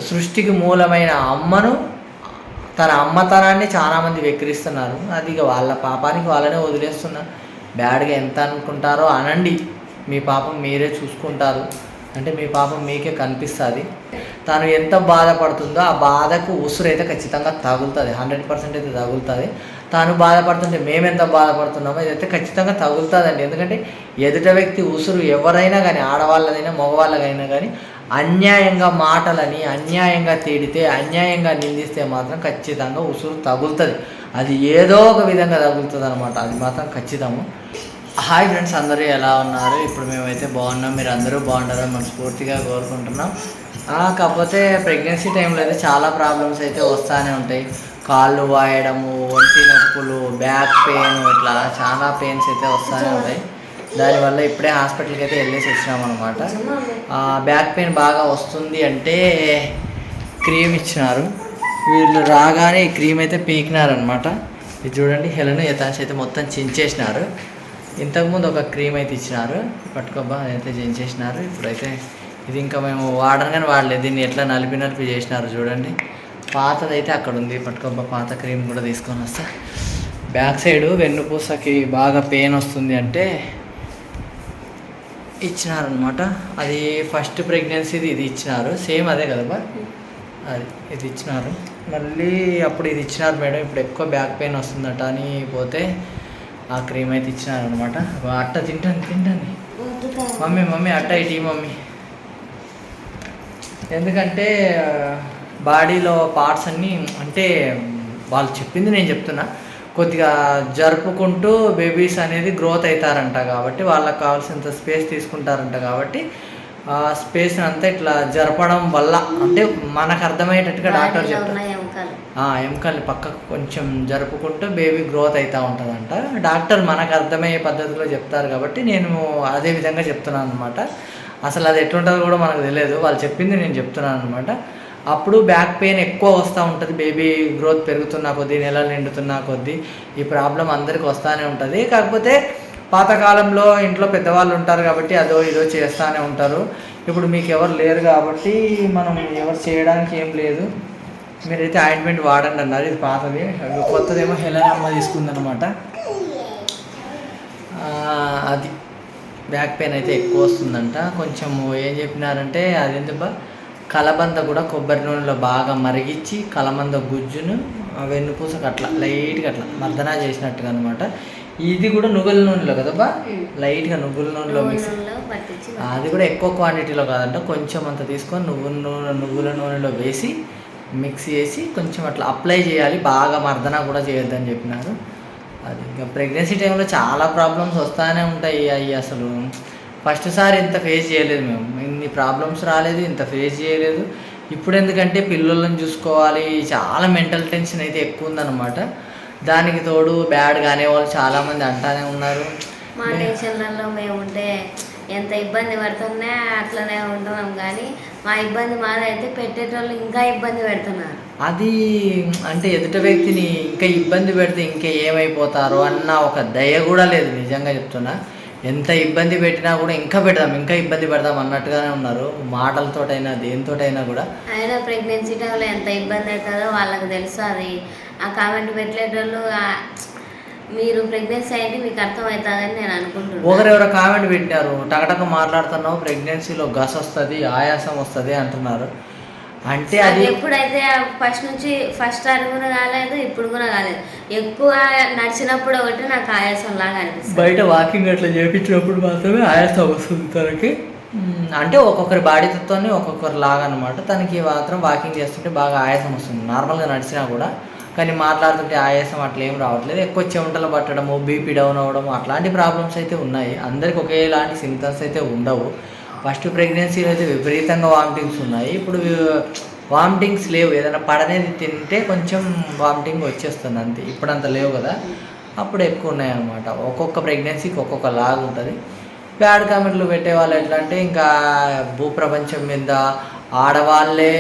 సృష్టికి మూలమైన అమ్మను, తన అమ్మతనాన్ని చాలామంది వెక్కిరిస్తున్నారు. అది ఇక వాళ్ళ పాపానికి వాళ్ళనే వదిలేస్తున్నారు. బ్యాడ్గా ఎంత అనుకుంటారో అనండి, మీ పాపం మీరే చూసుకుంటారు. అంటే మీ పాపం మీకే కనిపిస్తుంది. తను ఎంత బాధపడుతుందో ఆ బాధకు ఉసురు అయితే ఖచ్చితంగా తగులుతుంది, 100% అయితే తగులుతుంది. తాను బాధపడుతుంటే మేము ఎంత బాధపడుతున్నామో ఇదైతే ఖచ్చితంగా తగులుతుందండి. ఎందుకంటే ఎదుట వ్యక్తి ఉసురు ఎవరైనా కానీ, ఆడవాళ్ళదైనా మగవాళ్ళకైనా కానీ, అన్యాయంగా మాటలని అన్యాయంగా తీడితే, అన్యాయంగా నిందిస్తే మాత్రం ఖచ్చితంగా ఉసురు తగులుతుంది. అది ఏదో ఒక విధంగా తగులుతుంది అనమాట, అది మాత్రం ఖచ్చితము. హాయ్ ఫ్రెండ్స్, అందరూ ఎలా ఉన్నారు? ఇప్పుడు మేమైతే బాగున్నాం, మీరు అందరూ బాగుంటారని మనస్ఫూర్తిగా కోరుకుంటున్నాం. కాకపోతే ప్రెగ్నెన్సీ టైంలో అయితే చాలా ప్రాబ్లమ్స్ అయితే వస్తూనే ఉంటాయి. కాళ్ళు వాయడము, ఒంటి నొప్పులు, బ్యాక్ పెయిన్, ఇట్లా చాలా పెయిన్స్ అయితే వస్తూనే ఉంటాయి. దానివల్ల ఇప్పుడే హాస్పిటల్కి అయితే వెళ్ళేసి వచ్చినాం అనమాట. బ్యాక్ పెయిన్ బాగా వస్తుంది అంటే క్రీమ్ ఇచ్చినారు. వీళ్ళు రాగానే ఈ క్రీమ్ అయితే పీకినారనమాట. ఇది చూడండి, హెలను యథాంశ అయితే మొత్తం చించేసినారు. ఇంతకుముందు ఒక క్రీమ్ అయితే ఇచ్చినారు, పట్టుకోబ్బా అయితే చించేసినారు. ఇప్పుడైతే ఇది ఇంకా మేము వాడగానే వాడలేదు, దీన్ని ఎట్లా నలిపి చేసినారు చూడండి. పాతదైతే అక్కడ ఉంది, పట్టుకోబ్బా పాత క్రీమ్ కూడా తీసుకొని వస్తా. బ్యాక్ సైడు వెన్నుపూసకి బాగా పెయిన్ వస్తుంది అంటే ఇచ్చినారనమాట. అది ఫస్ట్ ప్రెగ్నెన్సీది ఇది ఇచ్చినారు, సేమ్ అదే కదా బా, అది ఇది ఇచ్చినారు. మళ్ళీ అప్పుడు ఇది ఇచ్చినారు మేడం, ఇప్పుడు ఎక్కువ బ్యాక్ పెయిన్ వస్తుందట అని పోతే ఆ క్రీమ్ అయితే ఇచ్చినారనమాట. అట్ట తింటాను మమ్మీ అట్ట ఇటీ మమ్మీ. ఎందుకంటే బాడీలో పార్ట్స్ అన్నీ, అంటే వాళ్ళు చెప్పింది నేను చెప్తున్నా, కొద్దిగా జరుపుకుంటూ బేబీస్ అనేది గ్రోత్ అవుతారంట. కాబట్టి వాళ్ళకి కావాల్సినంత స్పేస్ తీసుకుంటారంట. కాబట్టి ఆ స్పేస్ అంతా ఇట్లా జరపడం వల్ల, అంటే మనకు అర్థమయ్యేటట్టుగా డాక్టర్ చెప్తారు, ఎముకల్ని పక్కకు కొంచెం జరుపుకుంటూ బేబీ గ్రోత్ అవుతూ ఉంటుందంట. డాక్టర్ మనకు అర్థమయ్యే పద్ధతిలో చెప్తారు కాబట్టి నేను అదే విధంగా చెప్తున్నాను అనమాట. అసలు అది ఎట్లుంటుందో కూడా మనకు తెలియదు, వాళ్ళు చెప్పింది నేను చెప్తున్నాను అనమాట. అప్పుడు బ్యాక్ పెయిన్ ఎక్కువ వస్తూ ఉంటుంది, బేబీ గ్రోత్ పెరుగుతున్న కొద్దీ, నెలలు నిండుతున్న కొద్దీ ఈ ప్రాబ్లం అందరికి వస్తూనే ఉంటుంది. కాకపోతే పాతకాలంలో ఇంట్లో పెద్దవాళ్ళు ఉంటారు కాబట్టి అదో ఇదో చేస్తూనే ఉంటారు. ఇప్పుడు మీకు ఎవరు లేరు కాబట్టి మనం ఎవరు చేయడానికి ఏం లేదు. మీరైతే ఆయింట్మెంట్ వాడండి అన్నారు, ఇది పాతది. కొత్తదేమో హెలెన్ అమ్మ తీసుకుందనమాట. అది బ్యాక్ పెయిన్ అయితే ఎక్కువ వస్తుందంట. కొంచెం ఏం చెప్పినారంటే అదెందుకు కలబంద కూడా కొబ్బరి నూనెలో బాగా మరిగించి కలబంద గుజ్జును వెన్నుపూసకు అట్లా లైట్గా అట్లా మర్దనా చేసినట్టుగా అనమాట. ఇది కూడా నువ్వుల నూనెలో కదబ్బా, లైట్గా నువ్వుల నూనెలో మిక్స్, అది కూడా ఎక్కువ క్వాంటిటీలో కాదంట, కొంచెం అంత తీసుకొని నువ్వుల నూనెలో వేసి మిక్స్ చేసి కొంచెం అట్లా అప్లై చేయాలి, బాగా మర్దన కూడా చేయొద్దని చెప్పినారు. అది ఇంకా ప్రెగ్నెన్సీ టైంలో చాలా ప్రాబ్లమ్స్ వస్తూనే ఉంటాయి. అవి అసలు ఫస్ట్ సారి ఇంత ఫేస్ చేయలేదు మేము, ఇన్ని ప్రాబ్లమ్స్ రాలేదు, ఇంత ఫేస్ చేయలేదు. ఇప్పుడు ఎందుకంటే పిల్లలను చూసుకోవాలి, చాలా మెంటల్ టెన్షన్ అయితే ఎక్కువ ఉందన్నమాట. దానికి తోడు బ్యాడ్గా అనేవాళ్ళు చాలామంది అంటానే ఉన్నారు. మా టెన్షన్లలో మేము ఉంటే ఎంత ఇబ్బంది పడుతున్నా అట్లనే ఉంటున్నాం, కానీ మా ఇబ్బంది మాదైతే పెట్టేటోళ్ళు ఇంకా ఇబ్బంది పెడుతున్నారు. అది అంటే ఎదుట వ్యక్తిని ఇంకా ఇబ్బంది పెడితే ఇంకా ఏమైపోతారో అన్న ఒక దయ కూడా లేదు, నిజంగా చెప్తున్నా. ఎంత ఇబ్బంది పెట్టినా కూడా ఇంకా ఇబ్బంది పెడదాం అన్నట్టుగానే ఉన్నారు, మాటలతోటైనా దేనితోటైనా కూడా. అయినా ప్రెగ్నెన్సీ టైంలో ఎంత ఇబ్బంది అవుతుందో వాళ్ళకి తెలుసు. అది ఆ కామెంట్ పెట్టేటోళ్ళు మీరు ప్రెగ్నెన్సీ అయితే మీకు అర్థమవుతుందని నేను అనుకుంటున్నాను. ఒకరెవరో కామెంట్ పెట్టినారు, టకటక మాట్లాడుతున్నావు, ప్రెగ్నెన్సీలో గస్ వస్తుంది, ఆయాసం వస్తుంది అంటున్నారు. అంటే అది ఎప్పుడైతే ఫస్ట్ కూడా కాలేదు, ఇప్పుడు కూడా కాలేదు. ఎక్కువ నడిచినప్పుడు ఒకటి నాకు ఆయాసం లాగా అనిపిస్తుంది. బయట వాకింగ్ అట్లా చేయించినప్పుడు మాత్రమే ఆయాసం వస్తుంది తనకి. అంటే ఒక్కొక్కరి బాడీతోనే ఒక్కొక్కరు లాగా అనమాట. తనకి మాత్రం వాకింగ్ చేస్తుంటే బాగా ఆయాసం వస్తుంది, నార్మల్గా నడిచినా కూడా. కానీ మాట్లాడుతుంటే ఆయాసం అట్లా ఏం రావట్లేదు. ఎక్కువ చెమటలు పట్టడము, బీపీ డౌన్ అవ్వడము, అట్లాంటి ప్రాబ్లమ్స్ అయితే ఉన్నాయి. అందరికి ఒకేలాంటి సింప్టమ్స్ అయితే ఉండవు. ఫస్ట్ ప్రెగ్నెన్సీలో అయితే విపరీతంగా వామిటింగ్స్ ఉన్నాయి, ఇప్పుడు వామిటింగ్స్ లేవు. ఏదైనా పడనేది తింటే కొంచెం వామిటింగ్ వచ్చేస్తుంది అంతే, ఇప్పుడు అంత లేవు కదా, అప్పుడు ఎక్కువ ఉన్నాయి అన్నమాట. ఒక్కొక్క ప్రెగ్నెన్సీకి ఒక్కొక్క లాగా ఉంటుంది. బ్యాడ్ కామెంట్లు పెట్టే వాళ్ళు ఎట్లా అంటే ఇంకా భూప్రపంచం మీద ఆడవాళ్ళే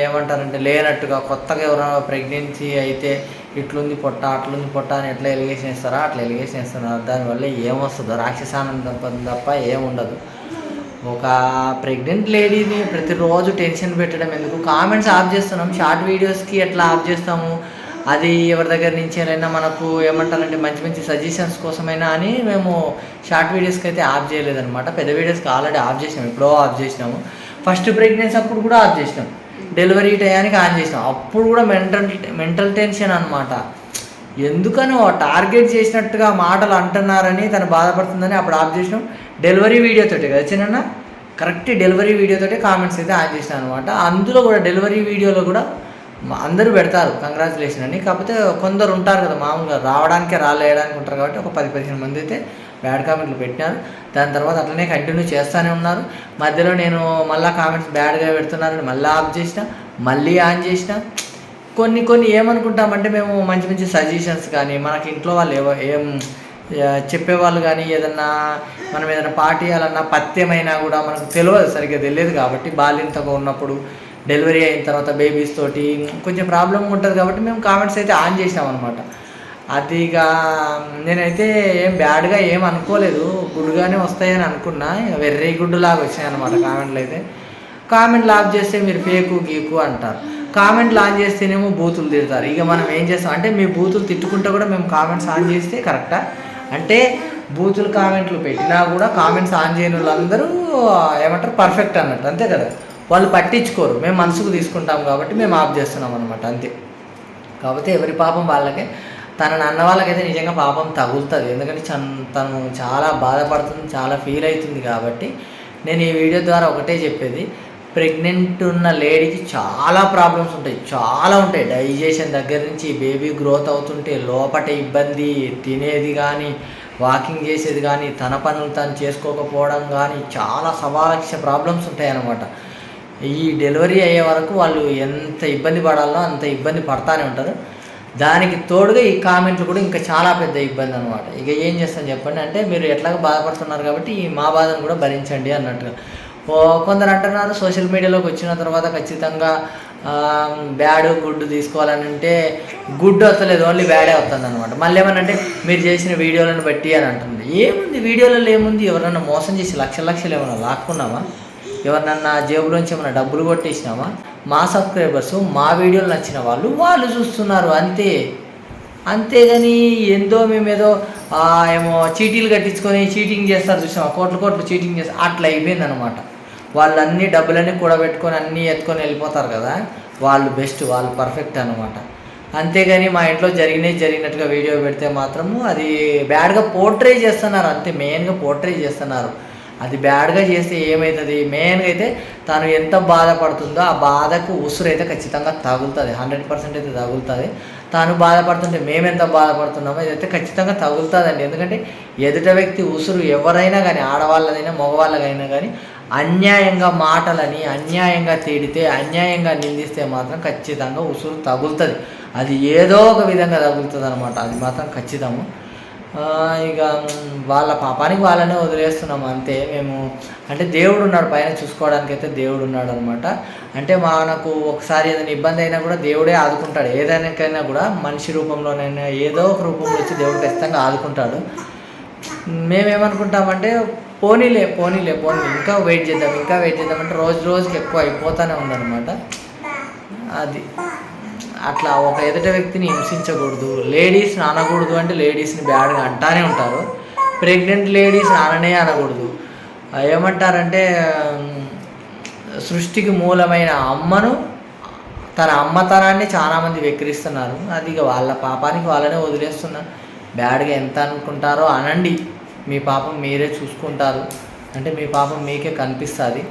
ఏమంటారంటే లేనట్టుగా, కొత్తగా ఎవరైనా ప్రెగ్నెన్సీ అయితే ఇట్లుంది పొట్ట అట్లుంది పొట్ట అని ఎట్లా ఎలిగేషన్ ఇస్తారో అట్లా ఎలిగేషన్ ఇస్తున్నారు. దానివల్ల ఏమొస్తుందో రాక్షసానందం తప్ప ఏముండదు. ఒక ప్రెగ్నెంట్ లేడీని ప్రతిరోజు టెన్షన్ పెట్టడం ఎందుకు? కామెంట్స్ ఆఫ్ చేస్తున్నాం, షార్ట్ వీడియోస్కి ఎట్లా ఆఫ్ చేస్తాము? అది ఎవరి దగ్గర నుంచి అయినా మనకు ఏమంటారంటే మంచి మంచి సజెషన్స్ కోసమైనా అని మేము షార్ట్ వీడియోస్కి అయితే ఆఫ్ చేయలేదన్నమాట. పెద్ద వీడియోస్కి ఆల్రెడీ ఆఫ్ చేసినాము, ఎప్పుడో ఆఫ్ చేసినాము. ఫస్ట్ ప్రెగ్నెన్సీ అప్పుడు కూడా ఆఫ్ చేసినాం, డెలివరీ టయానికి ఆన్ చేసినాం, అప్పుడు కూడా మెంటల్ టెన్షన్ అనమాట. ఎందుకనో టార్గెట్ చేసినట్టుగా మాటలు అంటున్నారని తను బాధపడుతుందని అప్పుడు ఆఫ్ చేసినాం. డెలివరీ వీడియోతోటే కదా చిన్న కరెక్ట్ డెలివరీ వీడియోతోటే కామెంట్స్ అయితే ఆన్ చేసినాను అనమాట. అందులో కూడా డెలివరీ వీడియోలో కూడా అందరూ పెడతారు కంగ్రాచులేషన్ అని. కాకపోతే కొందరు ఉంటారు కదా మామూలుగా రావడానికే రాలేయడానికి ఉంటారు కాబట్టి ఒక 10-15 మంది అయితే బ్యాడ్ కామెంట్లు పెట్టినారు. దాని తర్వాత అట్లనే కంటిన్యూ చేస్తూనే ఉన్నారు. మధ్యలో నేను మళ్ళీ కామెంట్స్ బ్యాడ్గా పెడుతున్నారని మళ్ళీ ఆఫ్ చేసిన, మళ్ళీ ఆన్ చేసిన. కొన్ని ఏమనుకుంటామంటే మేము మంచి మంచి సజెషన్స్ కానీ మనకి ఇంట్లో వాళ్ళు ఏం చెప్పేవాళ్ళు కానీ ఏదన్నా మనం ఏదైనా పాటియాలన్నా పథ్యమైనా కూడా మనకు తెలియదు, సరిగ్గా తెలియదు. కాబట్టి బాలింతగా ఉన్నప్పుడు డెలివరీ అయిన తర్వాత బేబీస్ తోటి కొంచెం ప్రాబ్లం ఉంటుంది కాబట్టి మేము కామెంట్స్ అయితే ఆన్ చేసినాం అనమాట. అది ఇక నేనైతే ఏం బ్యాడ్గా ఏం అనుకోలేదు, గుడ్గానే వస్తాయని అనుకున్నా. వెర్రీ గుడ్డులాగా వచ్చాయి అనమాట కామెంట్లు అయితే. కామెంట్లు ఆఫ్ చేస్తే మీరు ఫేకు గీకు అంటారు, కామెంట్లు ఆన్ చేస్తేనేమో బూతులు తిడతారు. ఇక మనం ఏం చేస్తాం అంటే మీ బూతులు తిట్టుకుంటే కూడా మేము కామెంట్స్ ఆన్ చేస్తే కరెక్టా? అంటే బూతులు కామెంట్లు పెట్టినా కూడా కామెంట్స్ ఆన్ చేయని వాళ్ళందరూ ఏమంటారు పర్ఫెక్ట్ అన్నట్టు, అంతే కదా. వాళ్ళు పట్టించుకోరు, మేము మనసుకు తీసుకుంటాం కాబట్టి మేము ఆఫ్ చేస్తున్నాం అనమాట, అంతే. కాకపోతే ఎవరి పాపం వాళ్ళకే. తనని అన్న వాళ్ళకైతే నిజంగా పాపం తగులుతుంది, ఎందుకంటే తను చాలా బాధపడుతుంది, చాలా ఫీల్ అవుతుంది. కాబట్టి నేను ఈ వీడియో ద్వారా ఒకటే చెప్పేది, ప్రెగ్నెంట్ ఉన్న లేడీకి చాలా ప్రాబ్లమ్స్ ఉంటాయి, చాలా ఉంటాయి. డైజెషన్ దగ్గర నుంచి బేబీ గ్రోత్ అవుతుంటే లోపట ఇబ్బంది, తినేది కానీ వాకింగ్ చేసేది కానీ తన పనులు తను చేసుకోకపోవడం కానీ చాలా సవాలక్ష ప్రాబ్లమ్స్ ఉంటాయి అన్నమాట. ఈ డెలివరీ అయ్యే వరకు వాళ్ళు ఎంత ఇబ్బంది పడాలో అంత ఇబ్బంది పడతానే ఉంటారు. దానికి తోడుగా ఈ కామెంట్లు కూడా ఇంకా చాలా పెద్ద ఇబ్బంది అనమాట. ఇక ఏం చేస్తాను చెప్పండి, అంటే మీరు ఎట్లాగో బాధపడుతున్నారు కాబట్టి ఈ మా బాధను కూడా భరించండి అన్నట్టుగా. కొందరు అంటున్నారు సోషల్ మీడియాలోకి వచ్చిన తర్వాత ఖచ్చితంగా బ్యాడ్ గుడ్ తీసుకోవాలని అంటే గుడ్ వస్తలేదు, ఓన్లీ బ్యాడే వస్తుంది అనమాట. మళ్ళీ ఏమనంటే మీరు చేసిన వీడియోలను బట్టి అని అంటుంది. ఏముంది వీడియోలలో ఏముంది? ఎవరన్నా మోసం చేసి లక్షలు ఏమన్నా లాక్కున్నామా? ఎవరినన్నా జేబులోంచి ఏమైనా డబ్బులు కొట్టేసినామా? మా సబ్స్క్రైబర్స్ మా వీడియోలు నచ్చిన వాళ్ళు చూస్తున్నారు, అంతేగాని ఎంతో మేమేదో ఏమో చీటీలు కట్టించుకొని చీటింగ్ చేస్తారు చూసామా, కోట్లు చీటింగ్ చేస్తారు, అట్లా అయిపోయింది అనమాట. వాళ్ళు అన్ని డబ్బులన్నీ కూడబెట్టుకొని అన్నీ ఎత్తుకొని వెళ్ళిపోతారు కదా, వాళ్ళు బెస్ట్, వాళ్ళు పర్ఫెక్ట్ అనమాట. అంతేగాని మా ఇంట్లో జరిగినట్టుగా వీడియో పెడితే మాత్రము అది బ్యాడ్గా పోర్ట్రే చేస్తున్నారు, అంతే. మెయిన్గా పోర్ట్రే చేస్తున్నారు. అది బ్యాడ్గా చేస్తే ఏమవుతుంది, మెయిన్గా అయితే తను ఎంత బాధపడుతుందో ఆ బాధకు ఉసురు అయితే ఖచ్చితంగా తగులుతుంది, 100% అయితే తగులుతుంది. తాను బాధపడుతుంటే మేమెంత బాధపడుతున్నామో ఇదైతే ఖచ్చితంగా తగులుతుందండి. ఎందుకంటే ఎదుట వ్యక్తి ఉసురు ఎవరైనా కానీ, ఆడవాళ్ళదైనా మగవాళ్ళకైనా కానీ అన్యాయంగా మాటలని అన్యాయంగా తిడితే అన్యాయంగా నిందిస్తే మాత్రం ఖచ్చితంగా ఉసురు తగులుతుంది. అది ఏదో ఒక విధంగా తగులుతుంది అనమాట, అది మాత్రం ఖచ్చితము. ఇక వాళ్ళ పాపానికి వాళ్ళనే వదిలేస్తున్నాము అంతే. మేము అంటే దేవుడు ఉన్నాడు పైన చూసుకోవడానికి, అయితే దేవుడు ఉన్నాడు అనమాట. అంటే మనకు ఒకసారి ఏదైనా ఇబ్బంది అయినా కూడా దేవుడే ఆదుకుంటాడు. ఏదైనాకైనా కూడా మనిషి రూపంలోనైనా ఏదో ఒక రూపంలో వచ్చి దేవుడు ఖచ్చితంగా ఆదుకుంటాడు. మేమేమనుకుంటామంటే పోనీలే ఇంకా వెయిట్ చేద్దాం అంటే రోజుకి ఎక్కువ అయిపోతూనే ఉందన్నమాట. అది అట్లా ఒక ఎదుట వ్యక్తిని హింసించకూడదు, లేడీస్ని అనకూడదు. అంటే లేడీస్ని బ్యాడ్గా అంటానే ఉంటారు, ప్రెగ్నెంట్ లేడీస్ అనకూడదు. ఏమంటారంటే సృష్టికి మూలమైన అమ్మను, తన అమ్మతనాన్ని చాలామంది వెక్కిరిస్తున్నారు. అది ఇక వాళ్ళ పాపానికి వాళ్ళనే వదిలేస్తున్నారు. బ్యాడ్గా ఎంత అనుకుంటారో అనండి, మీ పాపం మీరే చూసుకుంటారు, అంటే మీ పాపం మీకే కనిపిస్తుంది.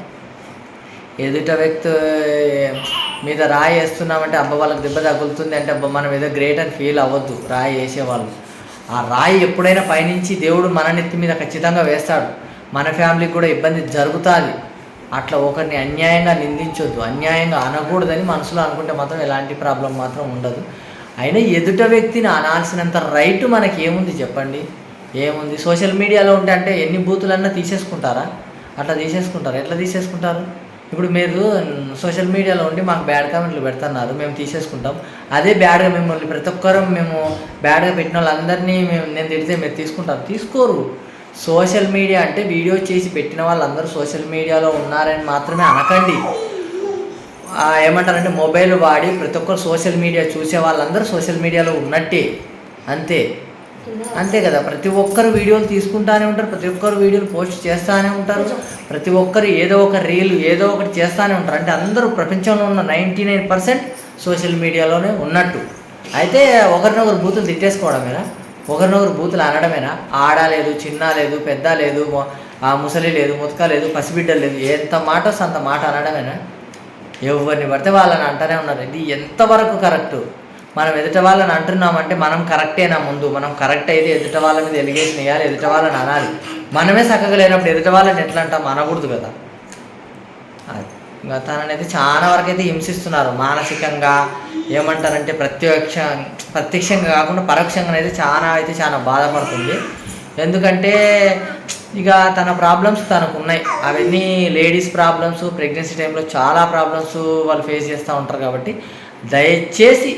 ఎదుట వ్యక్తి మీద రాయి వేస్తున్నామంటే అబ్బా వాళ్ళకి దెబ్బ తగులుతుంది అంటే అబ్బా మనం ఏదో గ్రేట్ అని ఫీల్ అవ్వద్దు. రాయి వేసేవాళ్ళు, ఆ రాయి ఎప్పుడైనా పైనుంచి దేవుడు మన నెత్తి మీద ఖచ్చితంగా వేస్తాడు. మన ఫ్యామిలీకి కూడా ఇబ్బంది జరుగుతుంది. అట్లా ఒకరిని అన్యాయంగా నిందించొద్దు, అన్యాయంగా అనకూడదని మనసులో అనుకుంటే మాత్రం ఎలాంటి ప్రాబ్లం మాత్రం ఉండదు. అయినా ఎదుట వ్యక్తిని అనాల్సినంత రైట్ మనకి ఏముంది చెప్పండి? ఏముంది? సోషల్ మీడియాలో ఉంటే అంటే ఎన్ని బూతులన్నా తీసేసుకుంటారా? అట్లా తీసేసుకుంటారు. ఎట్లా తీసేసుకుంటారు? ఇప్పుడు మీరు సోషల్ మీడియాలో ఉండి మాకు బ్యాడ్ కామెంట్లు పెడుతున్నారు, మేము తీసేసుకుంటాం. అదే బ్యాడ్గా మిమ్మల్ని ప్రతి ఒక్కరూ మేము బ్యాడ్గా పెట్టిన వాళ్ళందరినీ నేను తిడితే మీరు తీసుకోరు. సోషల్ మీడియా అంటే వీడియో చేసి పెట్టిన వాళ్ళందరూ సోషల్ మీడియాలో ఉన్నారని మాత్రమే అనకండి. ఏమంటారంటే మొబైల్ వాడి ప్రతి ఒక్కరు సోషల్ మీడియా చూసే వాళ్ళందరూ సోషల్ మీడియాలో ఉన్నట్టే, అంతే కదా. ప్రతి ఒక్కరు వీడియోలు తీసుకుంటానే ఉంటారు, ప్రతి ఒక్కరు వీడియోలు పోస్ట్ చేస్తూనే ఉంటారు, ప్రతి ఒక్కరు ఏదో ఒక రీల్ ఏదో ఒకటి చేస్తూనే ఉంటారు. అంటే అందరూ ప్రపంచంలో ఉన్న 99% సోషల్ మీడియాలోనే ఉన్నట్టు. అయితే ఒకరినొకరు బూతులు తిట్టేసుకోవడమేనా, ఒకరినొకరు బూతులు అనడమేనా? ఆడ లేదు, చిన్న లేదు, పెద్ద లేదు, ముసలి లేదు, ముతక లేదు, పసిబిడ్డలు లేదు, ఎంత మాట వస్తే అంత మాట అనడమేనా? ఎవరిని పడితే వాళ్ళని అంటూనే ఉన్నారు. ఇది ఎంతవరకు కరెక్టు? మనం ఎదుట వాళ్ళని అంటున్నామంటే మనం కరెక్టేనా? ముందు మనం కరెక్ట్ అయితే ఎదుట వాళ్ళ మీద ఎలిగేషన్ వేయాలి, ఎదుట వాళ్ళని అనాలి. మనమే చక్కగా లేనప్పుడు ఎదుట వాళ్ళని ఎట్లా అంటాం? అనకూడదు కదా. ఇంకా తననైతే చాలా వరకు అయితే హింసిస్తున్నారు మానసికంగా. ఏమంటారంటే ప్రత్యక్షంగా కాకుండా పరోక్షంగా అయితే చాలా బాధపడుతుంది. ఎందుకంటే ఇక తన ప్రాబ్లమ్స్ తనకు ఉన్నాయి. అవన్నీ లేడీస్ ప్రాబ్లమ్స్, ప్రెగ్నెన్సీ టైంలో చాలా ప్రాబ్లమ్స్ వాళ్ళు ఫేస్ చేస్తూ ఉంటారు. కాబట్టి దయచేసి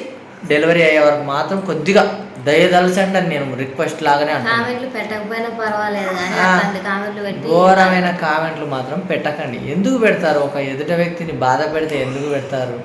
డెలివరీ అయ్యే వరకు మాత్రం కొద్దిగా దయదలచండి అని నేను రిక్వెస్ట్ లాగానే కామెంట్లు పెట్టకపోయినా పర్వాలేదు, కానీ అలాంటి కామెంట్లు పెట్టి ఘోరమైన కామెంట్లు మాత్రం పెట్టకండి. ఎందుకు పెడతారు? ఒక ఎదుట వ్యక్తిని బాధ పెడితే ఎందుకు పెడతారు?